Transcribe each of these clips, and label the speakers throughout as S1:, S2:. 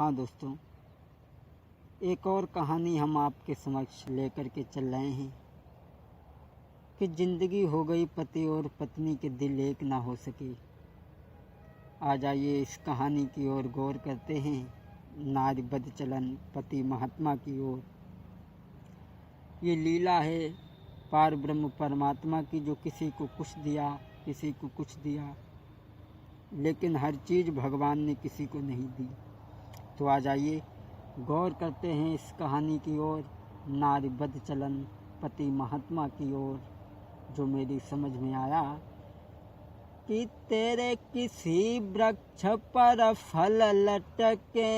S1: हाँ दोस्तों, एक और कहानी हम आपके समक्ष लेकर के चल रहे हैं कि ज़िंदगी हो गई पति और पत्नी के दिल एक ना हो सके। आ जाइए इस कहानी की ओर गौर करते हैं, नारी बद चलन पति महात्मा की ओर। ये लीला है पार ब्रह्म परमात्मा की, जो किसी को कुछ दिया किसी को कुछ दिया, लेकिन हर चीज़ भगवान ने किसी को नहीं दी। तो आ जाइए गौर करते हैं इस कहानी की ओर, नारी बद चलन पति महात्मा की ओर। जो मेरी समझ में आया कि तेरे किसी वृक्ष पर फल लटके,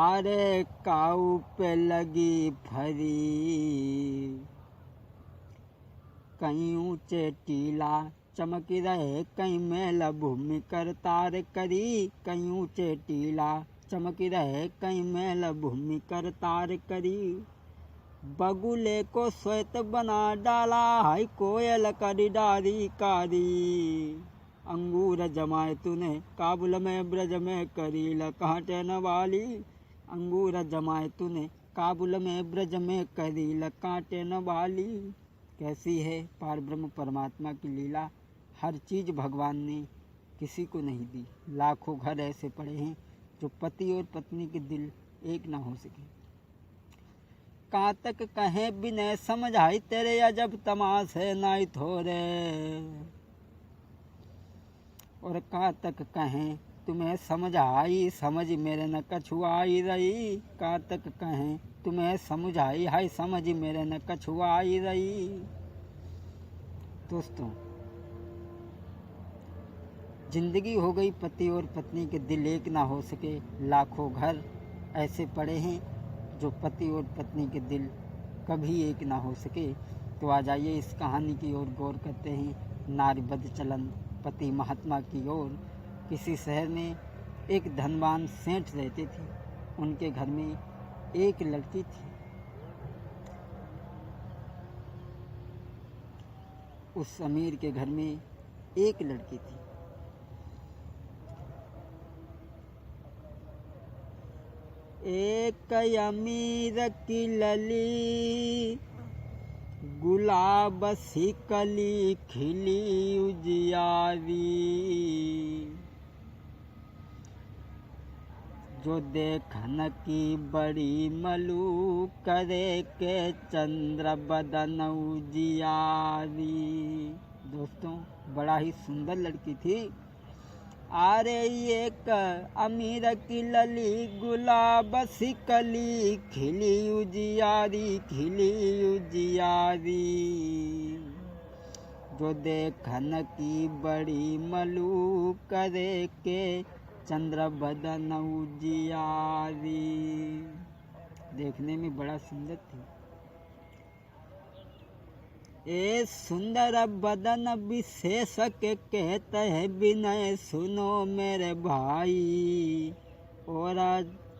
S1: आरे काऊ पे लगी फरी, कहीं ऊंचे टीला चमक रहे कहीं मेला भूमि कर तार करी, कहीं ऊंचे टीला चमक रहे कहीं मेला भूमि कर तार करी। बगुले को श्वेत बना डाला हाय कोयल करी डारी कारी, अंगूर जमाए तूने काबुल में ब्रज में करी लकाटे न वाली, अंगूर जमाए तूने काबुल में ब्रज में करी लकाटे न वाली। कैसी है पार ब्रह्म परमात्मा की लीला, हर चीज़ भगवान ने किसी को नहीं दी। लाखों घर ऐसे पड़े हैं जो पति और पत्नी के दिल एक ना हो सके। कहाँ तक कहें बिना समझाई तेरे अजब तमाशे नाई थोरे, और कहाँ तक कहें तुम्हें समझ आई समझ मेरे न कछु आई रही, कहाँ तक कहें तुम्हें समझ आई हाय समझ मेरे न कछु आई रही। दोस्तों, जिंदगी हो गई पति और पत्नी के दिल एक ना हो सके। लाखों घर ऐसे पड़े हैं जो पति और पत्नी के दिल कभी एक ना हो सके। तो आ जाइए इस कहानी की ओर गौर करते हैं, नारी बद चलन पति महात्मा की ओर। किसी शहर में एक धनवान सेठ रहते थे। उनके घर में एक लड़की थी। उस अमीर के घर में एक लड़की थी। एक अमीर की लली गुलाब सी कली खिली उजियारी, जो देखन की बड़ी मलू करे के चंद्र बदन उजियारी। दोस्तों, बड़ा ही सुंदर लड़की थी। आरे एक अमीर की लली गुलाब सी कली खिली उजियारी खिली उजियारी, जो देखन की बड़ी मलू करे के चंद्र बदन उजियारी। देखने में बड़ा सुंदर थी। ए सुंदर बदन विशेष के कहते हैं विनय सुनो मेरे भाई, और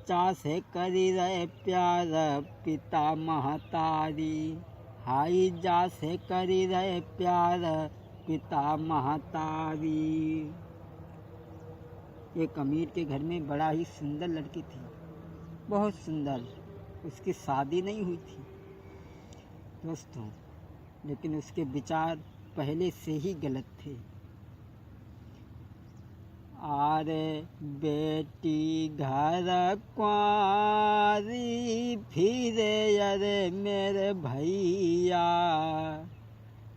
S1: चासे करी रहे प्यार पिता महतारी, हाई जा से करी रहे प्यार पिता महतारी। एक अमीर के घर में बड़ा ही सुंदर लड़की थी, बहुत सुंदर। उसकी शादी नहीं हुई थी दोस्तों, लेकिन उसके विचार पहले से ही गलत थे। आरे बेटी घर कुंवारी फिरे अरे मेरे भैया,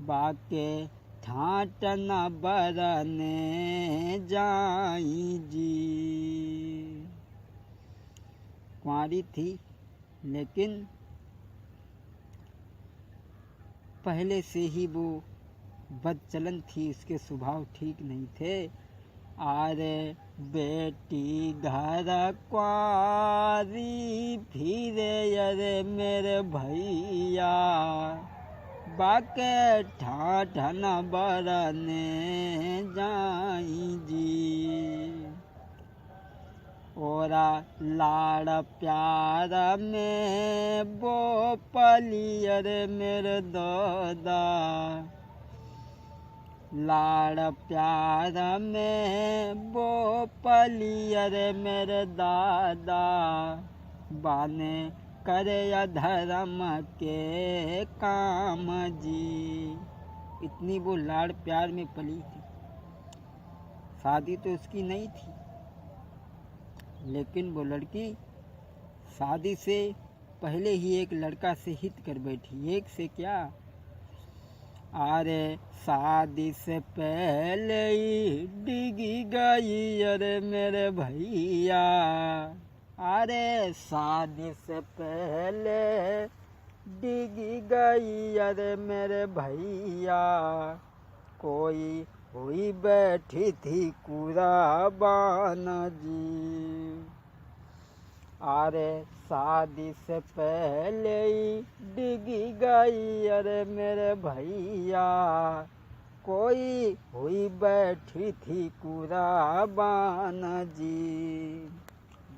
S1: बाके ठाट न बरने जाई जी। कुंवारी थी लेकिन पहले से ही वो बदचलन थी, उसके स्वभाव ठीक नहीं थे। आरे बेटी घर कुंवारी फिरे अरे मेरे भैया, बाके ठाठ न बरने जाई जी। ओरा लाड़ प्यार में वो पली अरे मेरे दादा, लाड़ प्यार में वो पली अरे मेरे दादा, बाने करे अधर्म के काम जी। इतनी वो लाड़ प्यार में पली थी। शादी तो उसकी नहीं थी, लेकिन वो लड़की शादी से पहले ही एक लड़का से हित कर बैठी। एक से क्या, अरे शादी से पहले ही डिगी गई अरे मेरे भैया। अरे शादी से पहले डिगी गई अरे मेरे भैया, कोई हुई बैठी थी कुराबान जी। अरे शादी से पहले ही डिगी गई अरे मेरे भैया, कोई हुई बैठी थी कुराबान जी।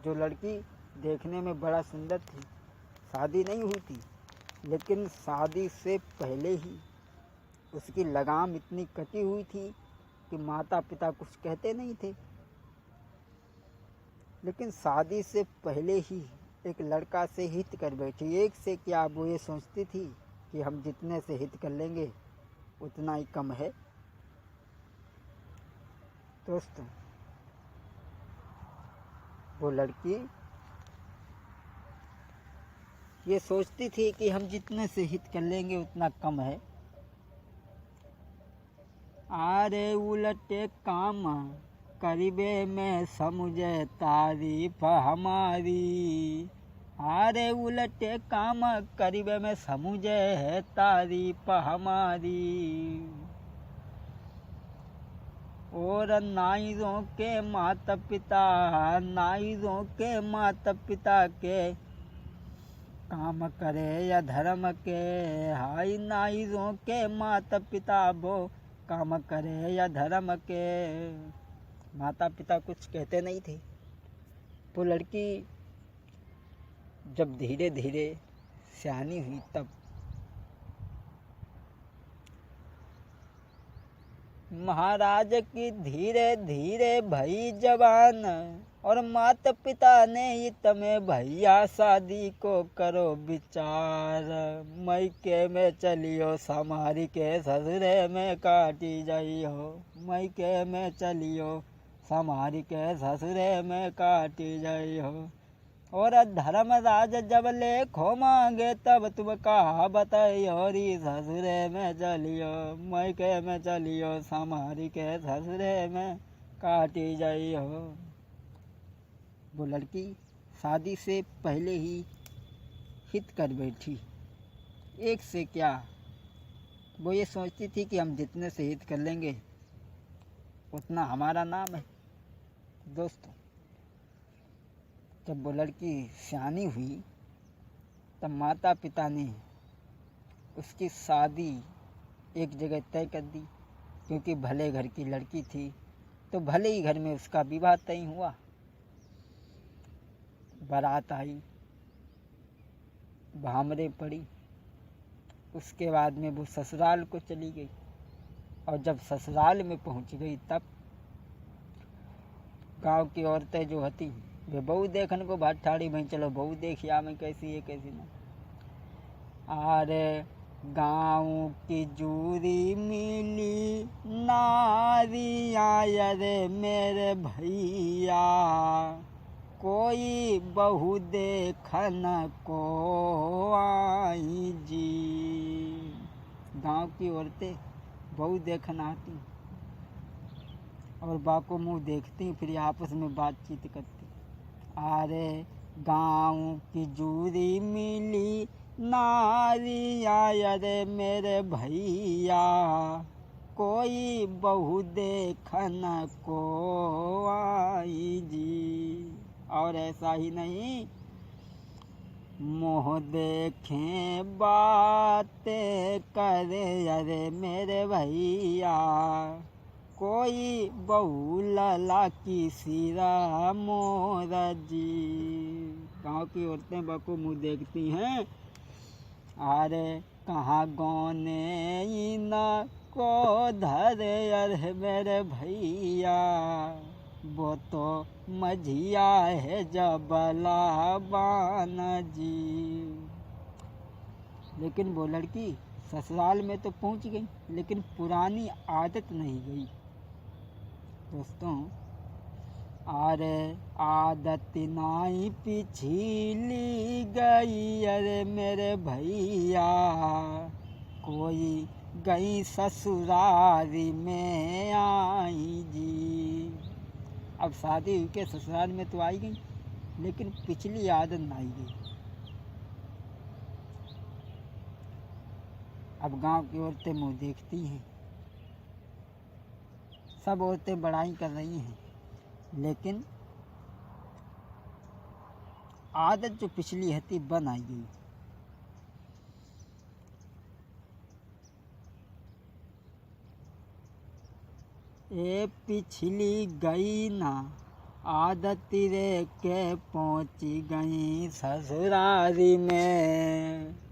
S1: जो लड़की देखने में बड़ा सुंदर थी, शादी नहीं हुई थी, लेकिन शादी से पहले ही उसकी लगाम इतनी कटी हुई थी कि माता पिता कुछ कहते नहीं थे। लेकिन शादी से पहले ही एक लड़का से हित कर बैठी। एक से क्या, वो ये सोचती थी कि हम जितने से हित कर लेंगे उतना ही कम है। दोस्तों, वो लड़की ये सोचती थी कि हम जितने से हित कर लेंगे उतना कम है। अरे उलटे काम करीबे में समझे तारीफ हमारी। अरे उलटे काम करीबे में समझे है तारीफ हमारी। और नाइरों के माता पिता, नाइरों के माता पिता के काम करे या धर्म के। हाय नाइरों के माता पिता वो काम करे या धर्म के। माता पिता कुछ कहते नहीं थे। वो लड़की जब धीरे धीरे सियानी हुई तब महाराज की धीरे धीरे भई जवान, और माता पिता ने ही तमें भैया शादी को करो विचार। मैके में चलियो समारी के ससुरे में काटी जाइयो। मैके में चलियो समारी के ससुरे में काटी जाइयो। और धर्मराज जब लेखो मांगे तब तुम कहा बताइयो। री ससुरे में चलियो, मैके में चलियो समारी के ससुरे में काटी जाइयो। वो लड़की शादी से पहले ही हित कर बैठी। एक से क्या, वो ये सोचती थी कि हम जितने से हित कर लेंगे उतना हमारा नाम है। दोस्तों, जब वो लड़की सियानी हुई तब माता पिता ने उसकी शादी एक जगह तय कर दी, क्योंकि भले घर की लड़की थी तो भले ही घर में उसका विवाह तय हुआ। बारात आई, भामरे पड़ी, उसके बाद में वो ससुराल को चली गई। और जब ससुराल में पहुंच गई तब गांव की औरतें जो हती वे बहू देखने को भाट ठाड़ी, भाई चलो बहू देखिया मैं कैसी है कैसी ना। अरे गाँव की जूरी मिली नारिया रे मेरे भैया, कोई बहू देखन को आई जी। गांव की औरतें बहू देखन आती और बाको मुँह देखती, फिर आपस में बातचीत करती। अरे गाँव की जूरी मिली नारिया रे मेरे भैया, कोई बहू देखन को आई जी। और ऐसा ही नहीं, मोह देखें बातें करे अरे मेरे भैया, कोई बहू लला की सिरा मोर जी। गाँव की औरतें बको मुँह देखती हैं। अरे कहाँ गौने न को धरे अरे मेरे भैया, वो तो मझिया है जबला बाना जी। लेकिन वो लड़की ससुराल में तो पहुंच गई, लेकिन पुरानी आदत नहीं गई। दोस्तों, अरे आदत नाई पिछली गई अरे मेरे भैया, कोई गई ससुरारी में आई जी। अब शादी हुई के ससुराल में तो आई गई, लेकिन पिछली आदत ना आई गई। अब गांव की औरतें मुँह देखती हैं, सब औरतें बड़ाई कर रही हैं, लेकिन आदत जो पिछली हती बन आई गई। ए पिछली गई ना आदत रे के पहुँच गई ससुरारी में।